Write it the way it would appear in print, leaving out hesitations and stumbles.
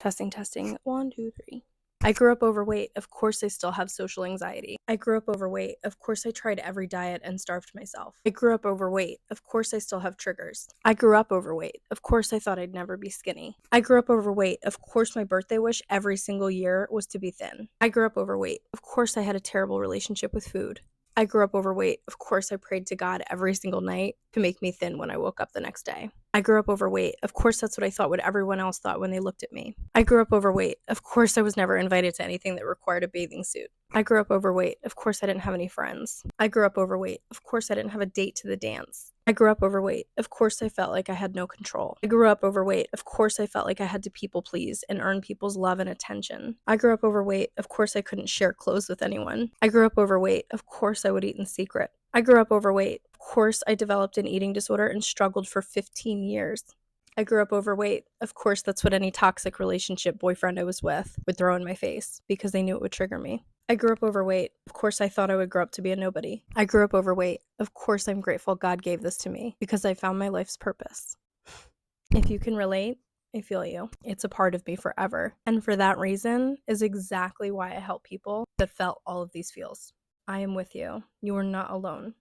Testing, testing. 1, 2, 3. I grew up overweight. Of course I still have social anxiety. I grew up overweight. Of course I tried every diet and starved myself. I grew up overweight. Of course I still have triggers. I grew up overweight. Of course I thought I'd never be skinny. I grew up overweight. Of course my birthday wish every single year was to be thin. I grew up overweight. Of course I had a terrible relationship with food. I grew up overweight. Of course I prayed to God every single night to make me thin when I woke up the next day. I grew up overweight. Of course that's what I thought what everyone else thought when they looked at me. I grew up overweight. Of course I was never invited to anything that required a bathing suit. I grew up overweight. Of course I didn't have any friends. I grew up overweight. Of course I didn't have a date to the dance. I grew up overweight. Of course I felt like I had no control. I grew up overweight. Of course I felt like I had to people please and earn people's love and attention. I grew up overweight. Of course I couldn't share clothes with anyone. I grew up overweight. Of course I would eat in secret. I grew up overweight. Of course I developed an eating disorder and struggled for 15 years. I grew up overweight. Of course, that's what any toxic relationship boyfriend I was with would throw in my face because they knew it would trigger me. I grew up overweight. Of course, I thought I would grow up to be a nobody. I grew up overweight. Of course, I'm grateful God gave this to me because I found my life's purpose. If you can relate, I feel you. It's a part of me forever. And for that reason is exactly why I help people that felt all of these feels. I am with you. You are not alone.